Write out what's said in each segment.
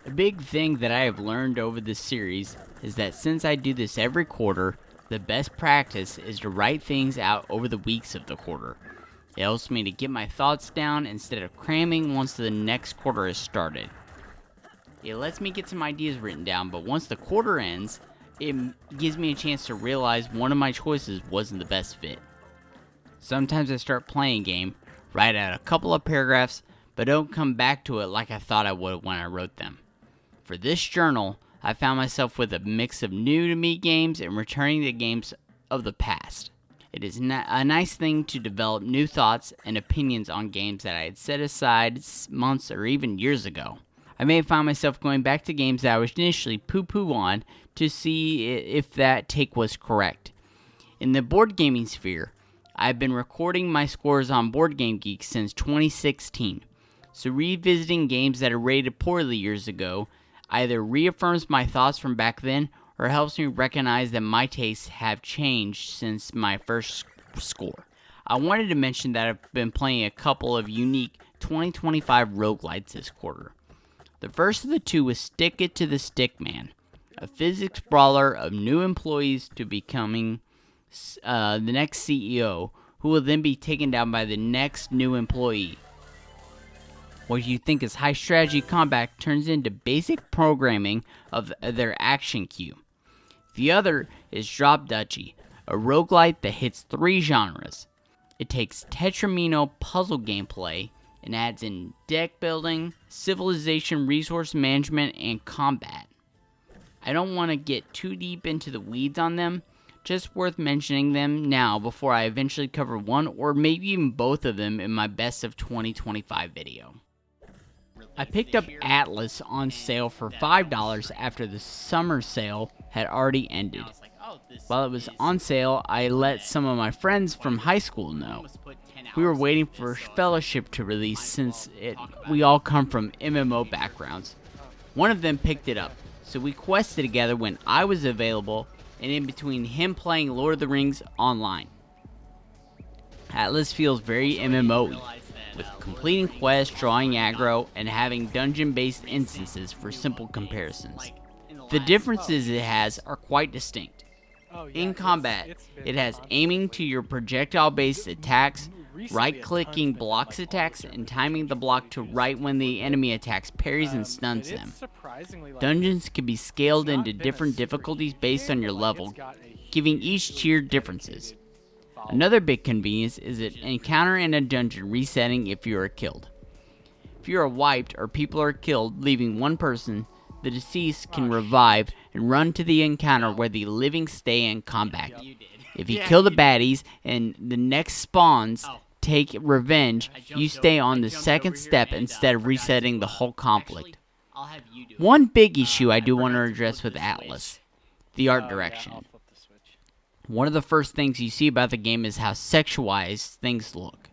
A big thing that I have learned over this series is that since I do this every quarter, the best practice is to write things out over the weeks of the quarter. It helps me to get my thoughts down instead of cramming once the next quarter has started. It lets me get some ideas written down, but once the quarter ends, it gives me a chance to realize one of my choices wasn't the best fit. Sometimes I start playing a game, write out a couple of paragraphs, but don't come back to it like I thought I would when I wrote them. For this journal, I found myself with a mix of new-to-me games and returning to games of the past. It is a nice thing to develop new thoughts and opinions on games that I had set aside months or even years ago. I may have found myself going back to games that I was initially poo-poo on to see if that take was correct. In the board gaming sphere, I've been recording my scores on Board Game Geek since 2016, so revisiting games that are rated poorly years ago either reaffirms my thoughts from back then or helps me recognize that my tastes have changed since my first score. I wanted to mention that I've been playing a couple of unique 2025 roguelites this quarter. The first of the two was Stick It to the Stick Man, a physics brawler of new employees to becoming the next CEO, who will then be taken down by the next new employee. What you think is high strategy combat turns into basic programming of their action queue. The other is Drop Duchy, a roguelite that hits 3 genres. It takes Tetramino puzzle gameplay and adds in deck building, civilization resource management, and combat. I don't want to get too deep into the weeds on them, just worth mentioning them now before I eventually cover one or maybe even both of them in my Best of 2025 video. I picked up Atlas on sale for $5 after the summer sale had already ended. While it was on sale, I let some of my friends from high school know. We were waiting for Fellowship to release since we all come from MMO backgrounds. One of them picked it up, so we quested together when I was available and in between him playing Lord of the Rings online. Atlas feels very MMO-y, with completing quests, drawing aggro, and having dungeon-based instances for simple comparisons. The differences it has are quite distinct. In combat, it has aiming to your projectile-based attacks, right-clicking blocks attacks, and timing the block to right when the enemy attacks parries and stuns them. Dungeons can be scaled into different difficulties based on your level, giving each tier differences. Another big convenience is an encounter in a dungeon resetting if you are killed. If you are wiped or people are killed, leaving one person, the deceased can revive and run to the encounter where the living stay in combat. If you kill the baddies and the next spawns take revenge, you stay on the second step instead of resetting the whole conflict. One big issue I do want to address with Atlas: the art direction. One of the first things you see about the game is how sexualized things look.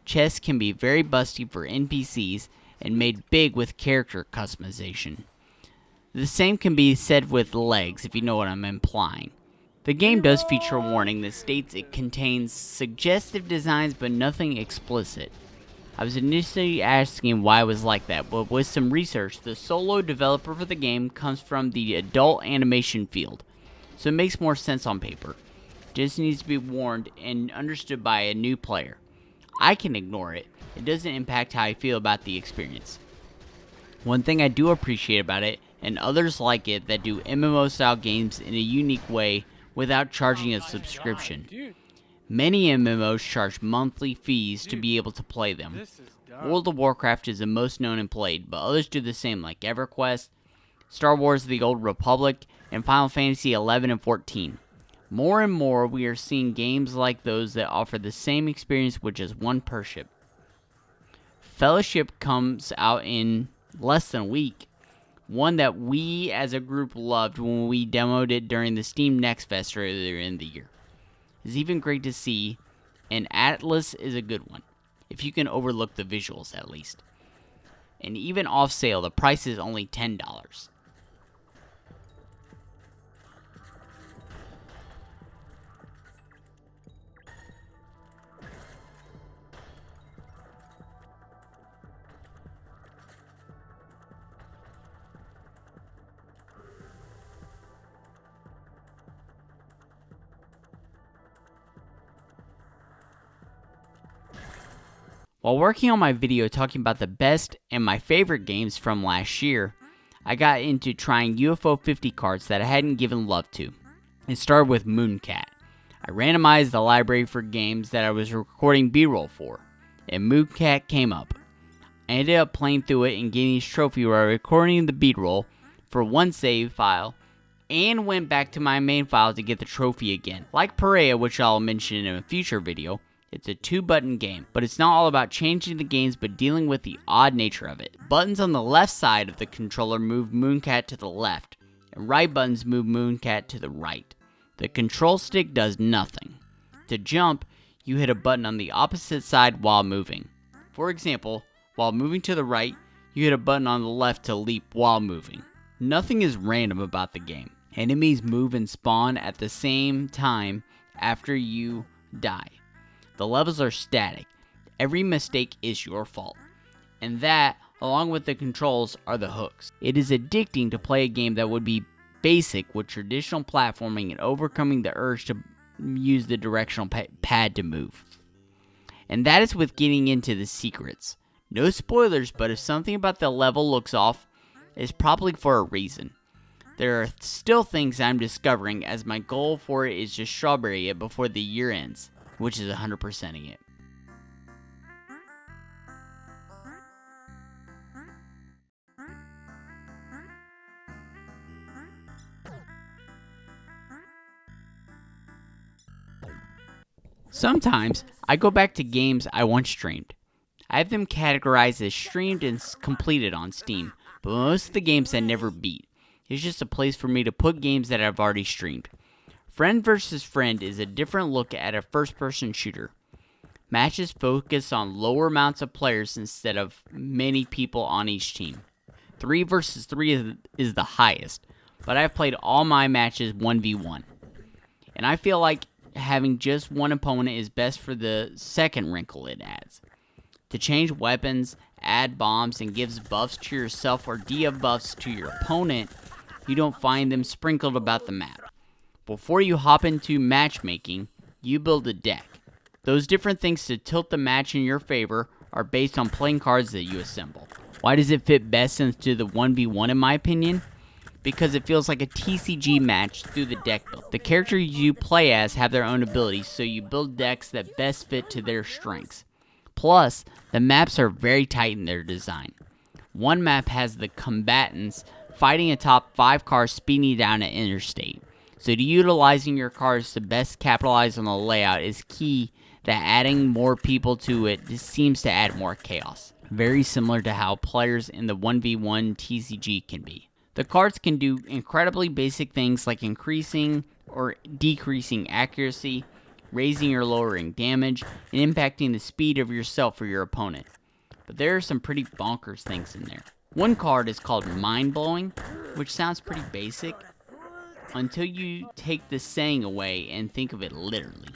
Chests can be very busty for NPCs and made big with character customization. The same can be said with legs, if you know what I'm implying. The game does feature a warning that states it contains suggestive designs but nothing explicit. I was initially asking why it was like that, but with some research, the solo developer for the game comes from the adult animation field, so it makes more sense on paper. Just needs to be warned and understood by a new player. I can ignore it. It doesn't impact how I feel about the experience. One thing I do appreciate about it, and others like it that do MMO-style games in a unique way without charging a subscription. Many MMOs charge monthly fees to be able to play them. World of Warcraft is the most known and played, but others do the same like EverQuest, Star Wars The Old Republic, and Final Fantasy 11 and 14. More and more, we are seeing games like those that offer the same experience with just one per-ship. Fellowship comes out in less than a week, one that we as a group loved when we demoed it during the Steam Next Fest earlier in the year. It's even great to see, and Atlas is a good one, if you can overlook the visuals at least. And even off sale, the price is only $10. While working on my video talking about the best and my favorite games from last year, I got into trying UFO 50 cards that I hadn't given love to. It started with Mooncat. I randomized the library for games that I was recording B-roll for, and Mooncat came up. I ended up playing through it and getting his trophy while recording the B-roll for one save file, and went back to my main file to get the trophy again. Like Perea, which I'll mention in a future video, it's a 2-button game, but it's not all about changing the games but dealing with the odd nature of it. Buttons on the left side of the controller move Mooncat to the left, and right buttons move Mooncat to the right. The control stick does nothing. To jump, you hit a button on the opposite side while moving. For example, while moving to the right, you hit a button on the left to leap while moving. Nothing is random about the game. Enemies move and spawn at the same time after you die. The levels are static. Every mistake is your fault. And that, along with the controls, are the hooks. It is addicting to play a game that would be basic with traditional platforming and overcoming the urge to use the directional pad to move. And that is with getting into the secrets. No spoilers, but if something about the level looks off, it's probably for a reason. There are still things I'm discovering, as my goal for it is to strawberry it before the year ends, which is 100%ing it. Sometimes I go back to games I once streamed. I have them categorized as streamed and completed on Steam, but most of the games I never beat. It's just a place for me to put games that I've already streamed. Friend vs. Friend is a different look at a first-person shooter. Matches focus on lower amounts of players instead of many people on each team. 3 vs. 3 is the highest, but I've played all my matches 1v1. And I feel like having just one opponent is best for the second wrinkle it adds. To change weapons, add bombs, and gives buffs to yourself or debuffs to your opponent, you don't find them sprinkled about the map. Before you hop into matchmaking, you build a deck. Those different things to tilt the match in your favor are based on playing cards that you assemble. Why does it fit best into the 1v1 in my opinion? Because it feels like a TCG match through the deck build. The characters you play as have their own abilities, so you build decks that best fit to their strengths. Plus, the maps are very tight in their design. One map has the combatants fighting atop 5 cars speeding down an interstate. So utilizing your cars to best capitalize on the layout is key, that adding more people to it just seems to add more chaos. Very similar to how players in the 1v1 TCG can be. The cards can do incredibly basic things like increasing or decreasing accuracy, raising or lowering damage, and impacting the speed of yourself or your opponent. But there are some pretty bonkers things in there. One card is called Mind Blowing, which sounds pretty basic until you take the saying away and think of it literally.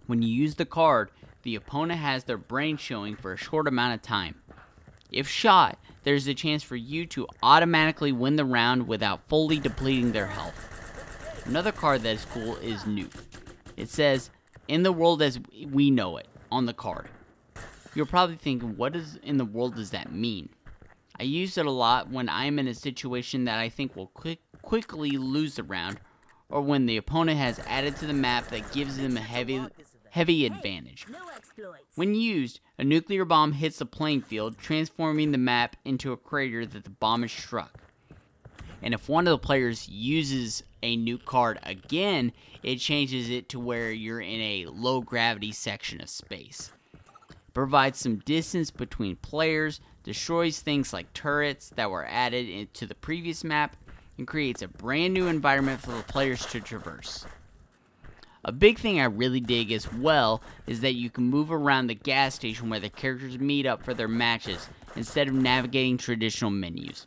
When you use the card, the opponent has their brain showing for a short amount of time. If shot, there's a chance for you to automatically win the round without fully depleting their health. Another card that is cool is Nuke. It says, "In the world as we know it," on the card. You're probably thinking, what in the world does that mean? I use it a lot when I'm in a situation that I think will quickly lose the round, or when the opponent has added to the map that gives them a heavy advantage. When used, a nuclear bomb hits the playing field, transforming the map into a crater that the bomb has struck. And if one of the players uses a nuke card again, it changes it to where you're in a low gravity section of space. It provides some distance between players, destroys things like turrets that were added into the previous map, and creates a brand new environment for the players to traverse. A big thing I really dig as well is that you can move around the gas station where the characters meet up for their matches instead of navigating traditional menus.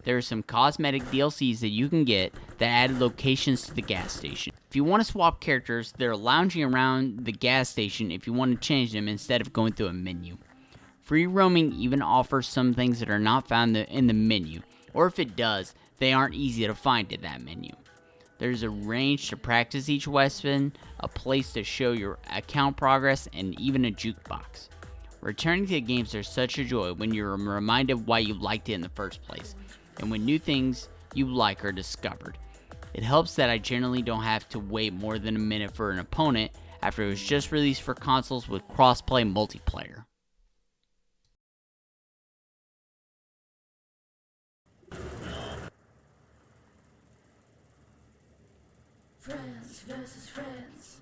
There are some cosmetic DLCs that you can get that add locations to the gas station. If you want to swap characters, they're lounging around the gas station if you want to change them instead of going through a menu. Free roaming even offers some things that are not found in the menu, or if it does, they aren't easy to find in that menu. There's a range to practice each weapon, a place to show your account progress, and even a jukebox. Returning to games are such a joy when you're reminded why you liked it in the first place, and when new things you like are discovered. It helps that I generally don't have to wait more than a minute for an opponent after it was just released for consoles with cross-play multiplayer. Friends versus friends.